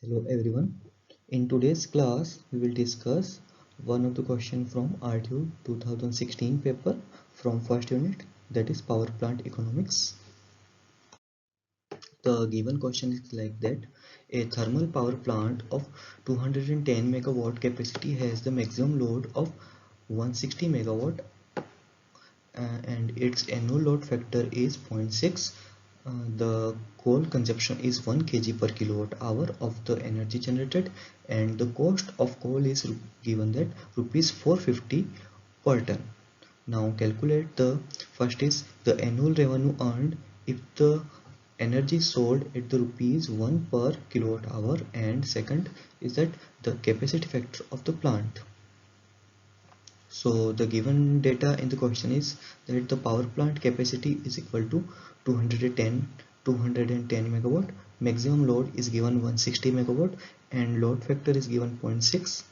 Hello everyone. In today's class, we will discuss one of the question from RTU 2016 paper from first unit, that is power plant economics. The given question is like that: a thermal power plant of 210 megawatt capacity has the maximum load of 160 megawatt and its annual load factor is 0.6. The coal consumption is 1 kg per kilowatt hour of the energy generated, and the cost of coal is given that rupees 450 per ton. Now calculate the first is the annual revenue earned if the energy sold at the rupees 1 per kilowatt hour, and second is that the capacity factor of the plant. So the given data in the question is that the power plant capacity is equal to 210 megawatt, maximum load is given 160 megawatt, and load factor is given 0.6,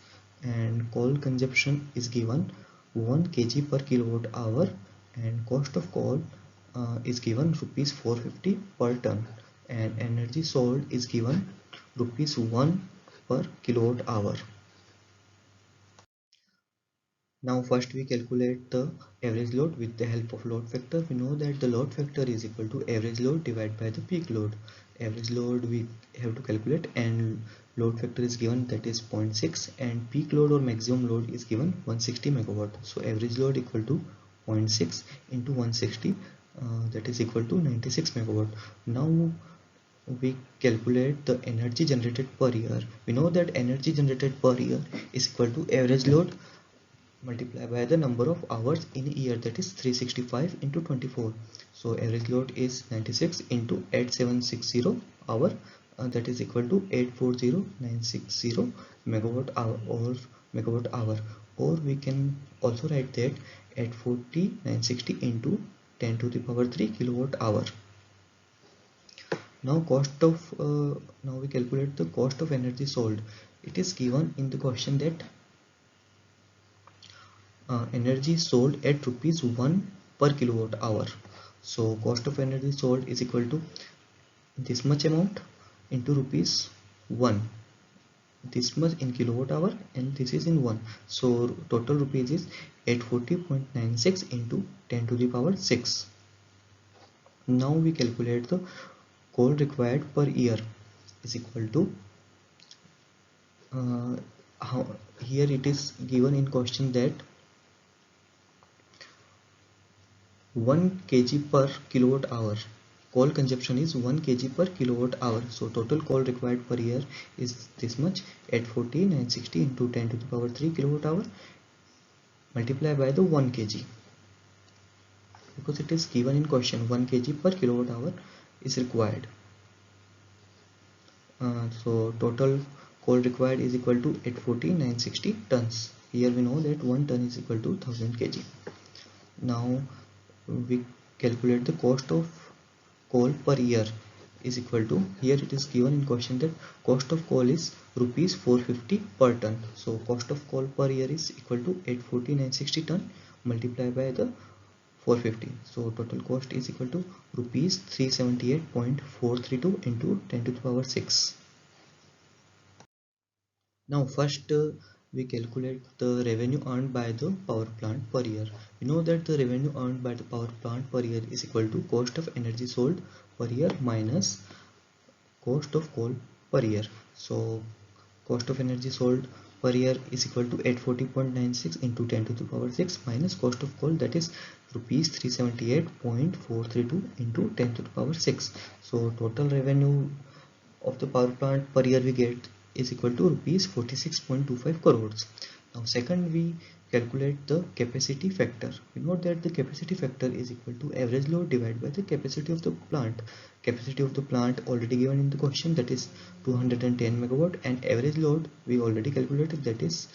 and coal consumption is given 1 kg per kilowatt hour, and cost of coal is given rupees 450 per ton, and energy sold is given rupees 1 per kilowatt hour. Now first we calculate the average load with the help of load factor. We know that the load factor is equal to average load divided by the peak load. Average load we have to calculate, and load factor is given, that is 0.6, and peak load or maximum load is given 160 megawatt. So average load equal to 0.6 into 160, that is equal to 96 megawatt. Now we calculate the energy generated per year. We know that energy generated per year is equal to average load multiplied by the number of hours in a year, that is 365 into 24. So average load is 96 into 8760 hour, that is equal to 840960 megawatt hour, or we can also write that 840,960 into 10 to the power 3 kilowatt hour. Now now we calculate the cost of energy sold. It is given in the question that energy sold at rupees 1 per kilowatt hour. So cost of energy sold is equal to this much amount into rupees 1, this much in kilowatt hour, and this is in 1. So total rupees is 840.96 into 10 to the power 6. Now we calculate the coal required per year is equal to here it is given in question that 1 kg per kilowatt hour. Coal consumption is 1 kg per kilowatt hour. So total coal required per year is this much, 840,960 into 10 to the power 3 kilowatt hour multiplied by the 1 kg, because it is given in question 1 kg per kilowatt hour is required. So total coal required is equal to 840,960 tons. Here we know that 1 ton is equal to 1000 kg. Now we calculate the cost of coal per year is equal to, here it is given in question that cost of coal is rupees 450 per ton. So cost of coal per year is equal to 840,960 ton multiplied by the 450. So total cost is equal to rupees 378.432 into 10 to the power 6. Now first we calculate the revenue earned by the power plant per year. We know that the revenue earned by the power plant per year is equal to cost of energy sold per year minus cost of coal per year. So cost of energy sold per year is equal to 840.96 into 10 to the power 6 minus cost of coal, that is rupees 378.432 into 10 to the power 6. So total revenue of the power plant per year we get is equal to rupees 46.25 crores. Now second we calculate the capacity factor. We know that the capacity factor is equal to average load divided by the capacity of the plant. Capacity of the plant already given in the question, that is 210 megawatt, and average load we already calculated, that is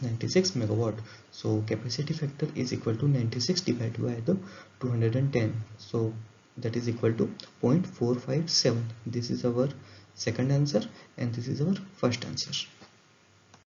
96 megawatt. So capacity factor is equal to 96 divided by the 210. So that is equal to 0.457. This is our second answer and this is our first answer.